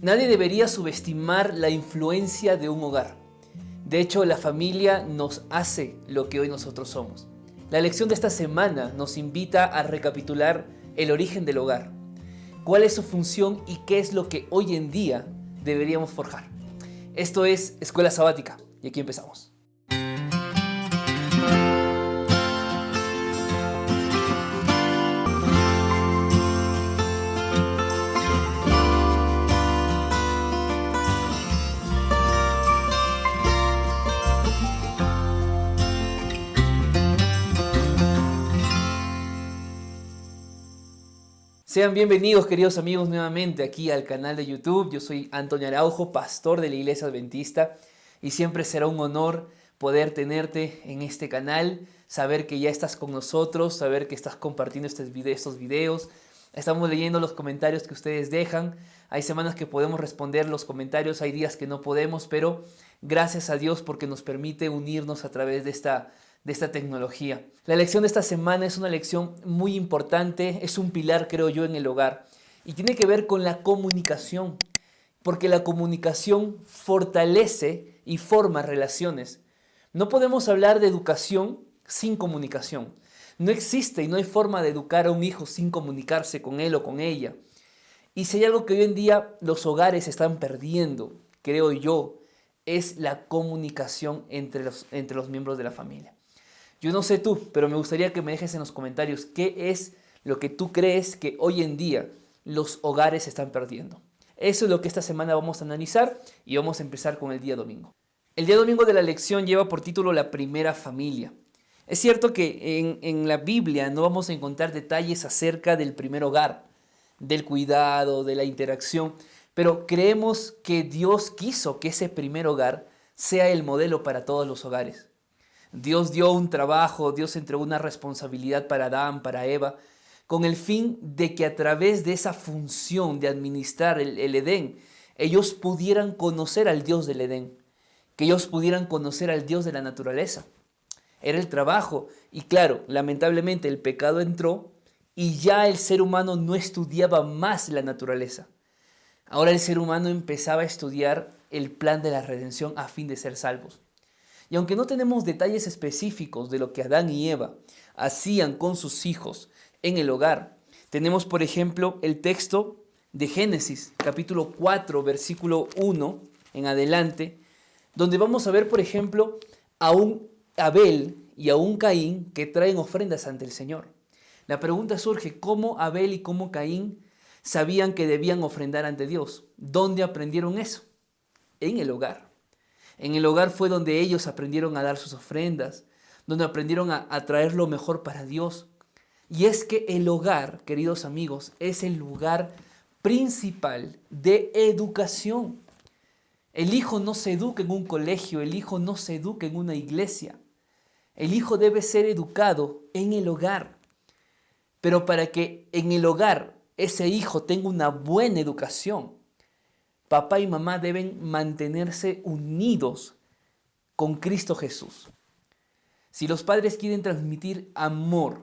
Nadie debería subestimar la influencia de un hogar. De hecho, la familia nos hace lo que hoy nosotros somos. La lección de esta semana nos invita a recapitular el origen del hogar, cuál es su función y qué es lo que hoy en día deberíamos forjar. Esto es Escuela Sabática y aquí empezamos. Sean bienvenidos, queridos amigos, nuevamente aquí al canal de YouTube. Yo soy Antonio Araujo, pastor de la Iglesia Adventista, y siempre será un honor poder tenerte en este canal, saber que ya estás con nosotros, saber que estás compartiendo estos videos. Estamos leyendo los comentarios que ustedes dejan. Hay semanas que podemos responder los comentarios, hay días que no podemos, pero gracias a Dios porque nos permite unirnos a través de esta tecnología. La lección de esta semana es una lección muy importante, es un pilar, creo yo, en el hogar, y tiene que ver con la comunicación, porque la comunicación fortalece y forma relaciones. No podemos hablar de educación sin comunicación. No existe y no hay forma de educar a un hijo sin comunicarse con él o con ella. Y si hay algo que hoy en día los hogares están perdiendo, creo yo, es la comunicación entre los miembros de la familia. Yo no sé tú, pero me gustaría que me dejes en los comentarios qué es lo que tú crees que hoy en día los hogares están perdiendo. Eso es lo que esta semana vamos a analizar y vamos a empezar con el día domingo. El día domingo de la lección lleva por título La primera familia. Es cierto que en la Biblia no vamos a encontrar detalles acerca del primer hogar, del cuidado, de la interacción, pero creemos que Dios quiso que ese primer hogar sea el modelo para todos los hogares. Dios dio un trabajo, Dios entregó una responsabilidad para Adán, para Eva, con el fin de que a través de esa función de administrar el Edén, ellos pudieran conocer al Dios del Edén, que ellos pudieran conocer al Dios de la naturaleza. Era el trabajo y claro, lamentablemente el pecado entró y ya el ser humano no estudiaba más la naturaleza. Ahora el ser humano empezaba a estudiar el plan de la redención a fin de ser salvos. Y aunque no tenemos detalles específicos de lo que Adán y Eva hacían con sus hijos en el hogar, tenemos por ejemplo el texto de Génesis, capítulo 4, versículo 1 en adelante, donde vamos a ver por ejemplo a un Abel y a un Caín que traen ofrendas ante el Señor. La pregunta surge, ¿cómo Abel y cómo Caín sabían que debían ofrendar ante Dios? ¿Dónde aprendieron eso? En el hogar. En el hogar fue donde ellos aprendieron a dar sus ofrendas, donde aprendieron a traer lo mejor para Dios. Y es que el hogar, queridos amigos, es el lugar principal de educación. El hijo no se educa en un colegio, el hijo no se educa en una iglesia. El hijo debe ser educado en el hogar. Pero para que en el hogar ese hijo tenga una buena educación, papá y mamá deben mantenerse unidos con Cristo Jesús. Si los padres quieren transmitir amor,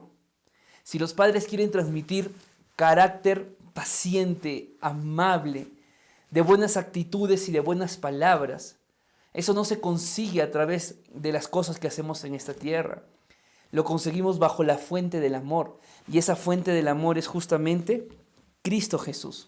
si los padres quieren transmitir carácter paciente, amable, de buenas actitudes y de buenas palabras, eso no se consigue a través de las cosas que hacemos en esta tierra. Lo conseguimos bajo la fuente del amor. Y esa fuente del amor es justamente Cristo Jesús.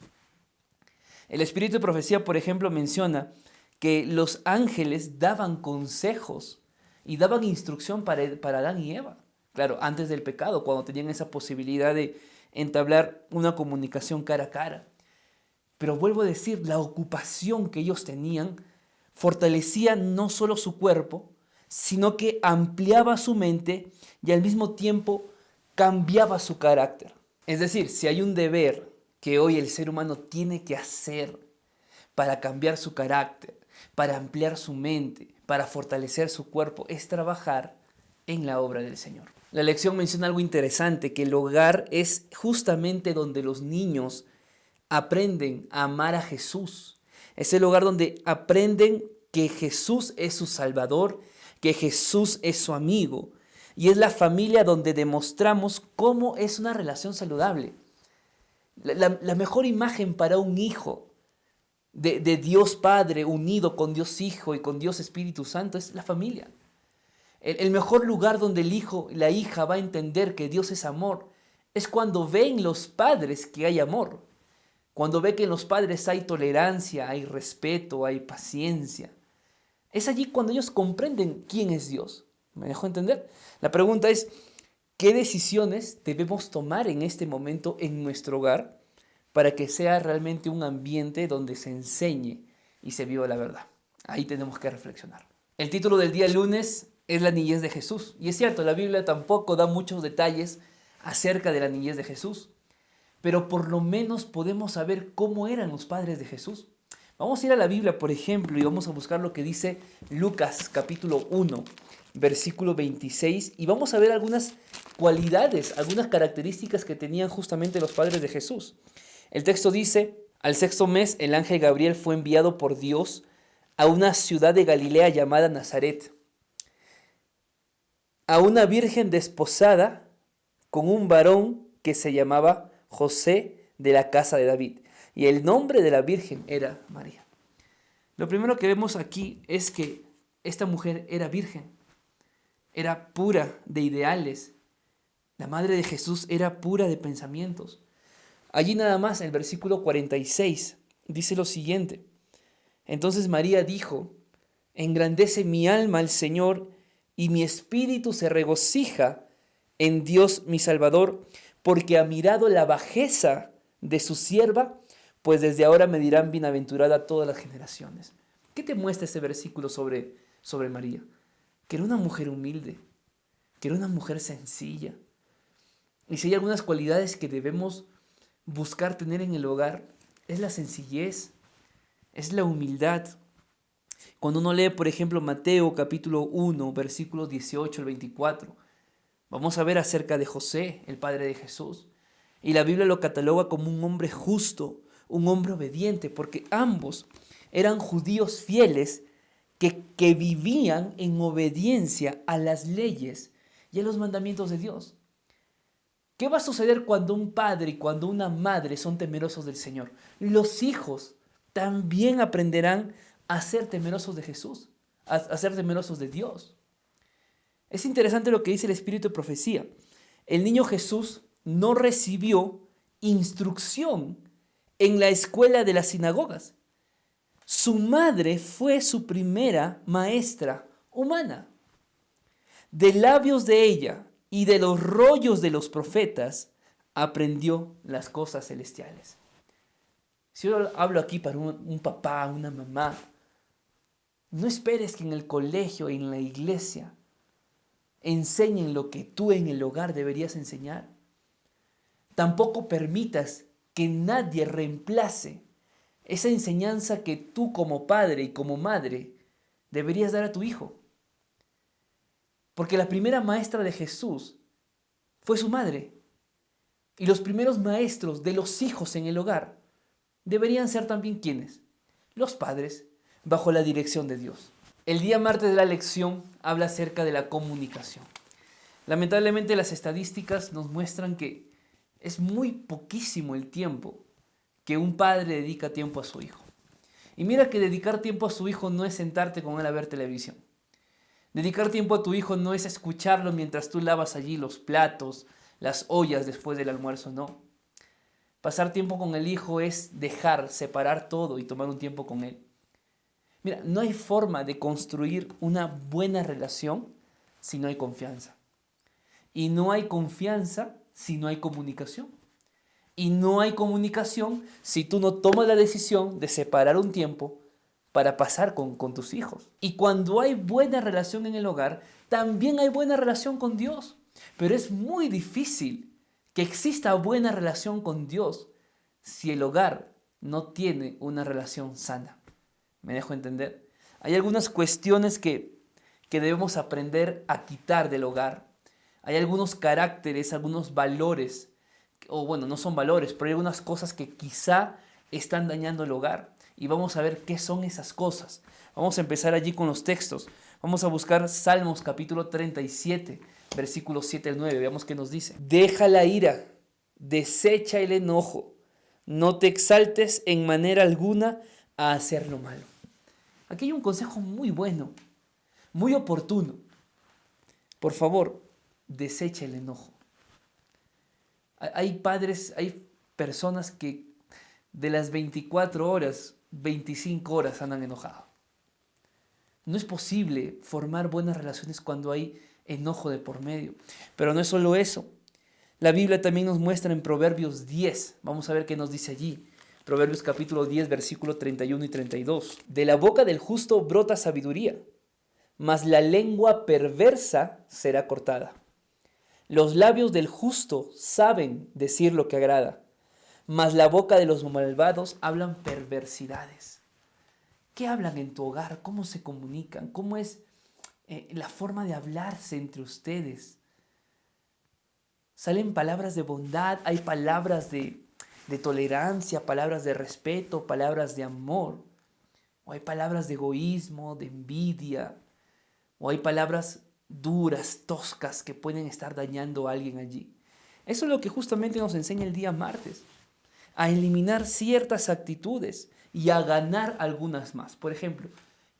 El Espíritu de Profecía, por ejemplo, menciona que los ángeles daban consejos y daban instrucción para Adán y Eva. Claro, antes del pecado, cuando tenían esa posibilidad de entablar una comunicación cara a cara. Pero vuelvo a decir, la ocupación que ellos tenían fortalecía no solo su cuerpo, sino que ampliaba su mente y al mismo tiempo cambiaba su carácter. Es decir, si hay un deber que hoy el ser humano tiene que hacer para cambiar su carácter, para ampliar su mente, para fortalecer su cuerpo, es trabajar en la obra del Señor. La lección menciona algo interesante, que el hogar es justamente donde los niños aprenden a amar a Jesús. Es el lugar donde aprenden que Jesús es su Salvador, que Jesús es su amigo. Y es la familia donde demostramos cómo es una relación saludable. La mejor imagen para un hijo de Dios Padre unido con Dios Hijo y con Dios Espíritu Santo es la familia. El mejor lugar donde el hijo y la hija va a entender que Dios es amor es cuando ven los padres que hay amor. Cuando ve que en los padres hay tolerancia, hay respeto, hay paciencia. Es allí cuando ellos comprenden quién es Dios. ¿Me dejo entender? La pregunta es, ¿qué decisiones debemos tomar en este momento en nuestro hogar para que sea realmente un ambiente donde se enseñe y se viva la verdad? Ahí tenemos que reflexionar. El título del día lunes es la niñez de Jesús. Y es cierto, la Biblia tampoco da muchos detalles acerca de la niñez de Jesús, pero por lo menos podemos saber cómo eran los padres de Jesús. Vamos a ir a la Biblia, por ejemplo, y vamos a buscar lo que dice Lucas capítulo 1, versículo 26, y vamos a ver algunas cualidades, algunas características que tenían justamente los padres de Jesús. El texto dice: al sexto mes el ángel Gabriel fue enviado por Dios a una ciudad de Galilea llamada Nazaret, a una virgen desposada con un varón que se llamaba José, de la casa de David, y el nombre de la virgen era María. Lo primero que vemos aquí es que esta mujer era virgen, era pura de ideales. La madre de Jesús era pura de pensamientos. Allí nada más, el versículo 46 dice lo siguiente: entonces María dijo: engrandece mi alma al Señor, y mi espíritu se regocija en Dios mi Salvador, porque ha mirado la bajeza de su sierva, pues desde ahora me dirán bienaventurada todas las generaciones. ¿Qué te muestra este versículo sobre María? Que era una mujer humilde, que era una mujer sencilla. Y si hay algunas cualidades que debemos buscar tener en el hogar, es la sencillez, es la humildad. Cuando uno lee, por ejemplo, Mateo capítulo 1, versículos 18 al 24, vamos a ver acerca de José, el padre de Jesús. Y la Biblia lo cataloga como un hombre justo, un hombre obediente, porque ambos eran judíos fieles que vivían en obediencia a las leyes y a los mandamientos de Dios. ¿Qué va a suceder cuando un padre y cuando una madre son temerosos del Señor? Los hijos también aprenderán a ser temerosos de Jesús, a ser temerosos de Dios. Es interesante lo que dice el Espíritu de Profecía. El niño Jesús no recibió instrucción en la escuela de las sinagogas. Su madre fue su primera maestra humana. De labios de ella y de los rollos de los profetas aprendió las cosas celestiales. Si yo hablo aquí para un papá, una mamá, no esperes que en el colegio, en la iglesia, enseñen lo que tú en el hogar deberías enseñar. Tampoco permitas que nadie reemplace esa enseñanza que tú como padre y como madre deberías dar a tu hijo. Porque la primera maestra de Jesús fue su madre. Y los primeros maestros de los hijos en el hogar deberían ser también ¿quiénes? Los padres, bajo la dirección de Dios. El día martes de la lección habla acerca de la comunicación. Lamentablemente las estadísticas nos muestran que es muy poquísimo el tiempo que un padre dedica tiempo a su hijo. Y mira que dedicar tiempo a su hijo no es sentarte con él a ver televisión. Dedicar tiempo a tu hijo no es escucharlo mientras tú lavas allí los platos, las ollas después del almuerzo, no. Pasar tiempo con el hijo es separar todo y tomar un tiempo con él. Mira, no hay forma de construir una buena relación si no hay confianza. Y no hay confianza si no hay comunicación. Y no hay comunicación si tú no tomas la decisión de separar un tiempo para pasar con tus hijos. Y cuando hay buena relación en el hogar, también hay buena relación con Dios. Pero es muy difícil que exista buena relación con Dios si el hogar no tiene una relación sana. ¿Me dejo entender? Hay algunas cuestiones que debemos aprender a quitar del hogar. Hay algunos caracteres, algunos valores, o bueno, no son valores, pero hay algunas cosas que quizá están dañando el hogar. Y vamos a ver qué son esas cosas. Vamos a empezar allí con los textos. Vamos a buscar Salmos capítulo 37, versículos 7 al 9. Veamos qué nos dice. Deja la ira, desecha el enojo, no te exaltes en manera alguna a hacer lo malo. Aquí hay un consejo muy bueno, muy oportuno. Por favor, desecha el enojo. Hay padres, hay personas que de las 24 horas, 25 horas andan enojados. No es posible formar buenas relaciones cuando hay enojo de por medio. Pero no es solo eso. La Biblia también nos muestra en Proverbios 10. Vamos a ver qué nos dice allí. Proverbios capítulo 10, versículo 31 y 32. De la boca del justo brota sabiduría, mas la lengua perversa será cortada. Los labios del justo saben decir lo que agrada, mas la boca de los malvados hablan perversidades. ¿Qué hablan en tu hogar? ¿Cómo se comunican? ¿Cómo es la forma de hablarse entre ustedes? Salen palabras de bondad, hay palabras de tolerancia, palabras de respeto, palabras de amor. O hay palabras de egoísmo, de envidia. O hay palabras duras, toscas, que pueden estar dañando a alguien allí. Eso es lo que justamente nos enseña el día martes. A eliminar ciertas actitudes y a ganar algunas más. Por ejemplo,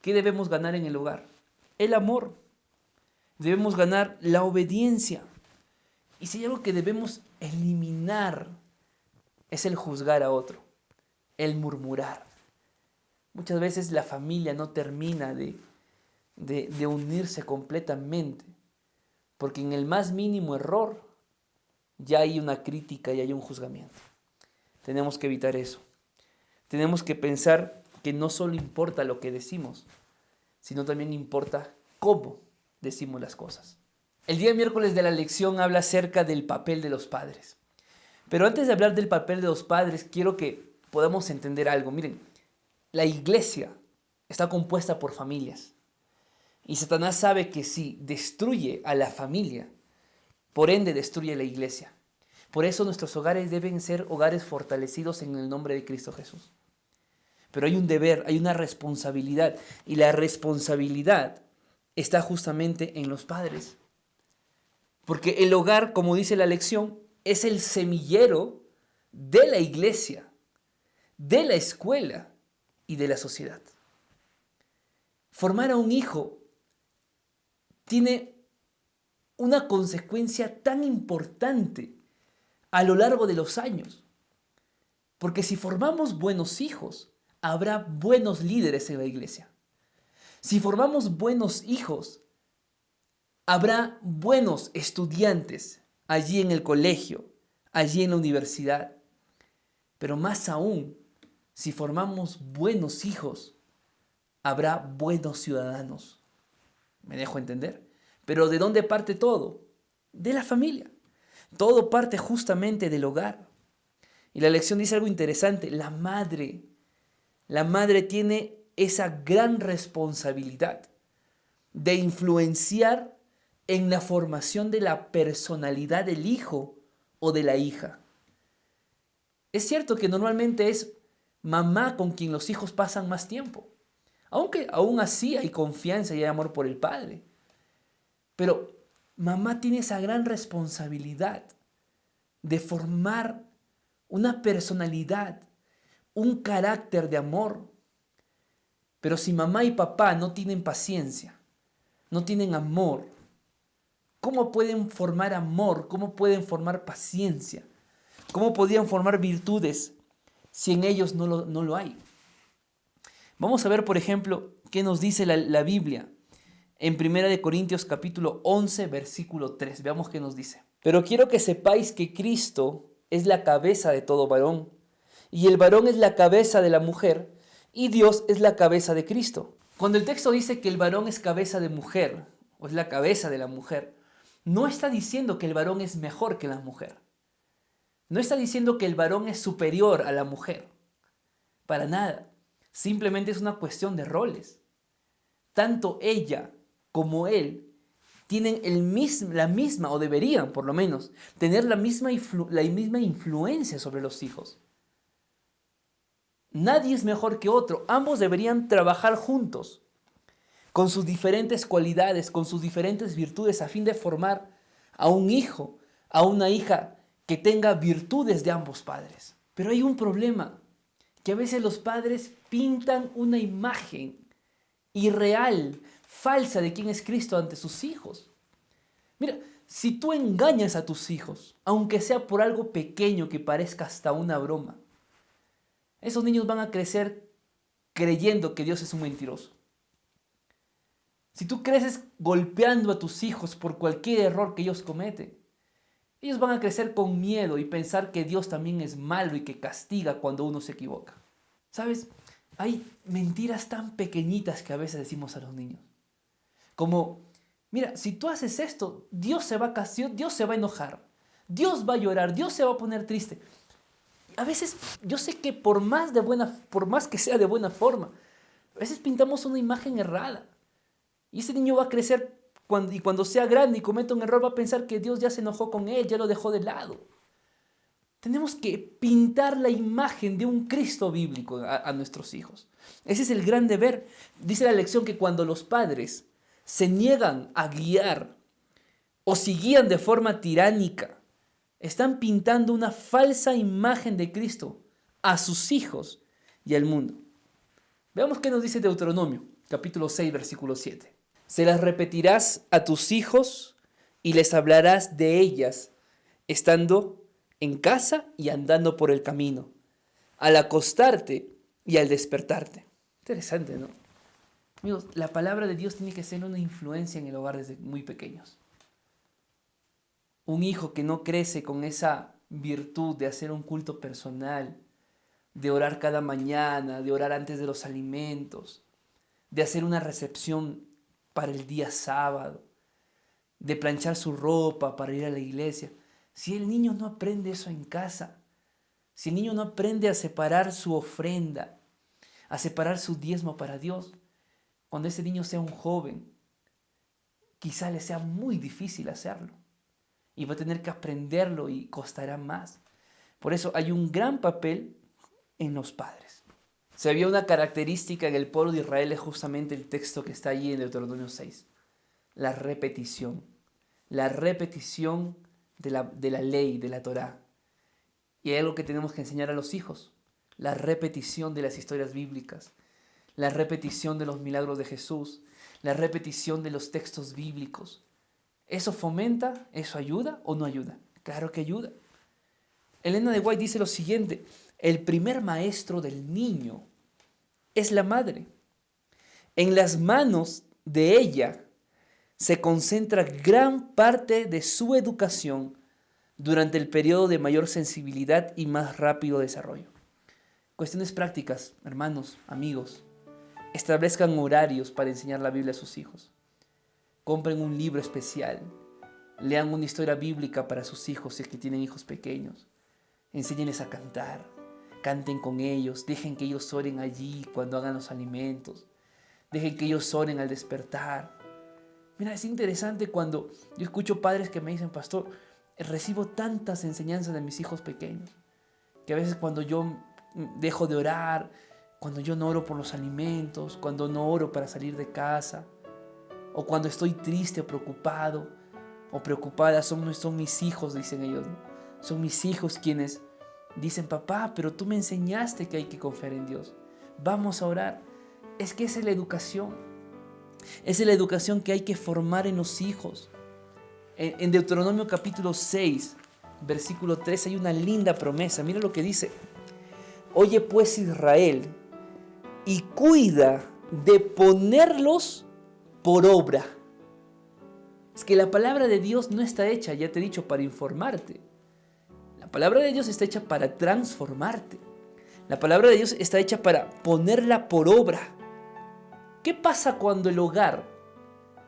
¿qué debemos ganar en el hogar? El amor. Debemos ganar la obediencia. Y si hay algo que debemos eliminar, es el juzgar a otro, el murmurar. Muchas veces la familia no termina de unirse completamente, porque en el más mínimo error ya hay una crítica y hay un juzgamiento. Tenemos que evitar eso. Tenemos que pensar que no solo importa lo que decimos, sino también importa cómo decimos las cosas. El día miércoles de la lección habla acerca del papel de los padres. Pero antes de hablar del papel de los padres, quiero que podamos entender algo. Miren, la iglesia está compuesta por familias. Y Satanás sabe que si destruye a la familia, por ende destruye la iglesia. Por eso nuestros hogares deben ser hogares fortalecidos en el nombre de Cristo Jesús. Pero hay un deber, hay una responsabilidad. Y la responsabilidad está justamente en los padres. Porque el hogar, como dice la lección, es el semillero de la iglesia, de la escuela y de la sociedad. Formar a un hijo tiene una consecuencia tan importante a lo largo de los años. Porque si formamos buenos hijos, habrá buenos líderes en la iglesia. Si formamos buenos hijos, habrá buenos estudiantes allí en el colegio, allí en la universidad. Pero más aún, si formamos buenos hijos, habrá buenos ciudadanos. ¿Me dejo entender? Pero ¿de dónde parte todo? De la familia. Todo parte justamente del hogar. Y la lección dice algo interesante. La madre tiene esa gran responsabilidad de influenciar en la formación de la personalidad del hijo o de la hija. Es cierto que normalmente es mamá con quien los hijos pasan más tiempo, aunque aún así hay confianza y hay amor por el padre. Pero mamá tiene esa gran responsabilidad de formar una personalidad, un carácter de amor. Pero si mamá y papá no tienen paciencia, no tienen amor, ¿cómo pueden formar amor? ¿Cómo pueden formar paciencia? ¿Cómo podrían formar virtudes si en ellos no lo hay? Vamos a ver, por ejemplo, qué nos dice la Biblia en 1 Corintios capítulo 11, versículo 3. Veamos qué nos dice. Pero quiero que sepáis que Cristo es la cabeza de todo varón, y el varón es la cabeza de la mujer, y Dios es la cabeza de Cristo. Cuando el texto dice que el varón es cabeza de mujer, o es la cabeza de la mujer, no está diciendo que el varón es mejor que la mujer. No está diciendo que el varón es superior a la mujer. Para nada. Simplemente es una cuestión de roles. Tanto ella como él tienen la misma, o deberían por lo menos, tener la misma influencia sobre los hijos. Nadie es mejor que otro. Ambos deberían trabajar juntos, con sus diferentes cualidades, con sus diferentes virtudes, a fin de formar a un hijo, a una hija que tenga virtudes de ambos padres. Pero hay un problema, que a veces los padres pintan una imagen irreal, falsa de quién es Cristo ante sus hijos. Mira, si tú engañas a tus hijos, aunque sea por algo pequeño que parezca hasta una broma, esos niños van a crecer creyendo que Dios es un mentiroso. Si tú creces golpeando a tus hijos por cualquier error que ellos cometen, ellos van a crecer con miedo y pensar que Dios también es malo y que castiga cuando uno se equivoca. ¿Sabes? Hay mentiras tan pequeñitas que a veces decimos a los niños. Como, mira, si tú haces esto, Dios se va a enojar, Dios va a llorar, Dios se va a poner triste. A veces yo sé que por más que sea de buena forma, a veces pintamos una imagen errada. Y ese niño va a crecer y cuando sea grande y cometa un error va a pensar que Dios ya se enojó con él, ya lo dejó de lado. Tenemos que pintar la imagen de un Cristo bíblico a nuestros hijos. Ese es el gran deber. Dice la lección que cuando los padres se niegan a guiar o si guían de forma tiránica, están pintando una falsa imagen de Cristo a sus hijos y al mundo. Veamos qué nos dice Deuteronomio, capítulo 6, versículo 7. Se las repetirás a tus hijos y les hablarás de ellas, estando en casa y andando por el camino, al acostarte y al despertarte. Interesante, ¿no? Amigos, la palabra de Dios tiene que ser una influencia en el hogar desde muy pequeños. Un hijo que no crece con esa virtud de hacer un culto personal, de orar cada mañana, de orar antes de los alimentos, de hacer una recepción para el día sábado, de planchar su ropa para ir a la iglesia. Si el niño no aprende eso en casa, si el niño no aprende a separar su ofrenda, a separar su diezmo para Dios, cuando ese niño sea un joven, quizá le sea muy difícil hacerlo. Y va a tener que aprenderlo y costará más. Por eso hay un gran papel en los padres. Si había una característica en el pueblo de Israel es justamente el texto que está allí en Deuteronomio 6. La repetición. La repetición de la ley, de la Torá. Y hay algo que tenemos que enseñar a los hijos. La repetición de las historias bíblicas. La repetición de los milagros de Jesús. La repetición de los textos bíblicos. ¿Eso fomenta? ¿Eso ayuda o no ayuda? Claro que ayuda. Elena de White dice lo siguiente: el primer maestro del niño es la madre. En las manos de ella se concentra gran parte de su educación durante el periodo de mayor sensibilidad y más rápido desarrollo. Cuestiones prácticas, hermanos, amigos. Establezcan horarios para enseñar la Biblia a sus hijos. Compren un libro especial. Lean una historia bíblica para sus hijos si es que tienen hijos pequeños. Enséñenles a cantar. Canten con ellos. Dejen que ellos oren allí cuando hagan los alimentos. Dejen que ellos oren al despertar. Mira, es interesante cuando yo escucho padres que me dicen: pastor, recibo tantas enseñanzas de mis hijos pequeños, que a veces cuando yo dejo de orar, cuando yo no oro por los alimentos, cuando no oro para salir de casa, o cuando estoy triste o preocupado o preocupada, son mis hijos, dicen ellos, ¿no? Son mis hijos quienes dicen: papá, pero tú me enseñaste que hay que confiar en Dios. Vamos a orar. Es que esa es la educación. Esa es la educación que hay que formar en los hijos. En Deuteronomio capítulo 6, versículo 3 hay una linda promesa. Mira lo que dice: oye pues Israel, y cuida de ponerlos por obra. Es que la palabra de Dios no está hecha, ya te he dicho, para informarte. La palabra de Dios está hecha para transformarte. La palabra de Dios está hecha para ponerla por obra. ¿Qué pasa cuando el hogar,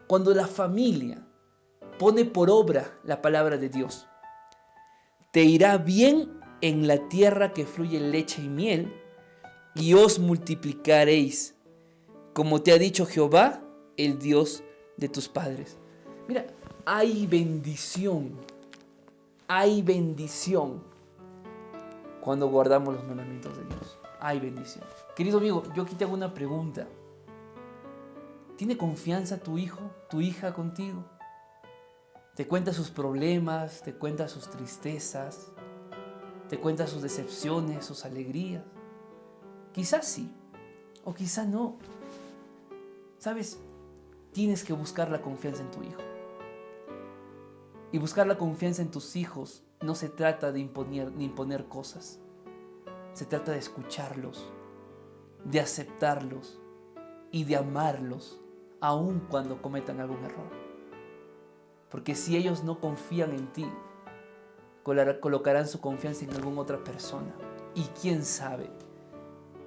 cuando la familia pone por obra la palabra de Dios? Te irá bien en la tierra que fluye leche y miel, y os multiplicaréis, como te ha dicho Jehová, el Dios de tus padres. Mira, hay bendición cuando guardamos los mandamientos de Dios. Hay bendición. Querido amigo, yo aquí te hago una pregunta. ¿Tiene confianza tu hijo, tu hija contigo? ¿Te cuenta sus problemas? ¿Te cuenta sus tristezas? ¿Te cuenta sus decepciones, sus alegrías? Quizás sí, o quizá no. ¿Sabes? Tienes que buscar la confianza en tu hijo. Y buscar la confianza en tus hijos no se trata de imponer cosas. Se trata de escucharlos, de aceptarlos y de amarlos, aun cuando cometan algún error. Porque si ellos no confían en ti, colocarán su confianza en alguna otra persona. Y quién sabe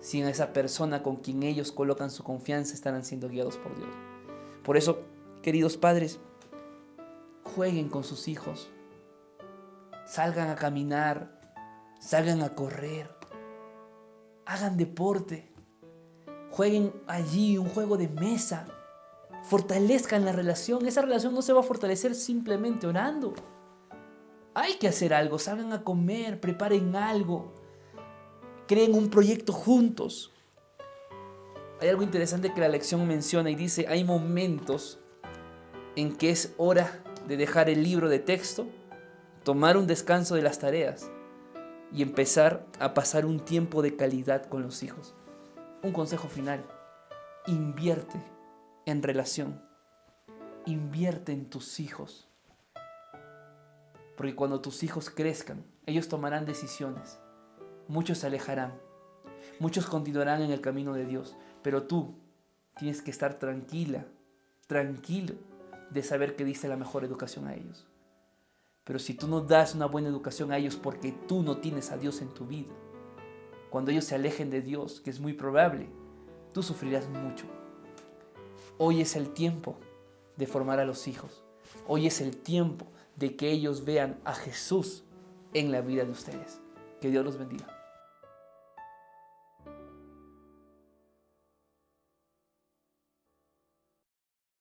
si en esa persona con quien ellos colocan su confianza estarán siendo guiados por Dios. Por eso, queridos padres, jueguen con sus hijos. Salgan a caminar, salgan a correr, hagan deporte, jueguen allí un juego de mesa, fortalezcan la relación. Esa relación no se va a fortalecer simplemente orando. Hay que hacer algo, salgan a comer, preparen algo, creen un proyecto juntos. Hay algo interesante que la lección menciona y dice, hay momentos en que es hora de dejar el libro de texto, tomar un descanso de las tareas y empezar a pasar un tiempo de calidad con los hijos. Un consejo final: invierte en relación, invierte en tus hijos. Porque cuando tus hijos crezcan, ellos tomarán decisiones. Muchos se alejarán, muchos continuarán en el camino de Dios, pero tú tienes que estar tranquilo de saber que diste la mejor educación a ellos. Pero si tú no das una buena educación a ellos porque tú no tienes a Dios en tu vida, cuando ellos se alejen de Dios, que es muy probable, tú sufrirás mucho. Hoy es el tiempo de formar a los hijos. Hoy es el tiempo de que ellos vean a Jesús en la vida de ustedes. Que Dios los bendiga.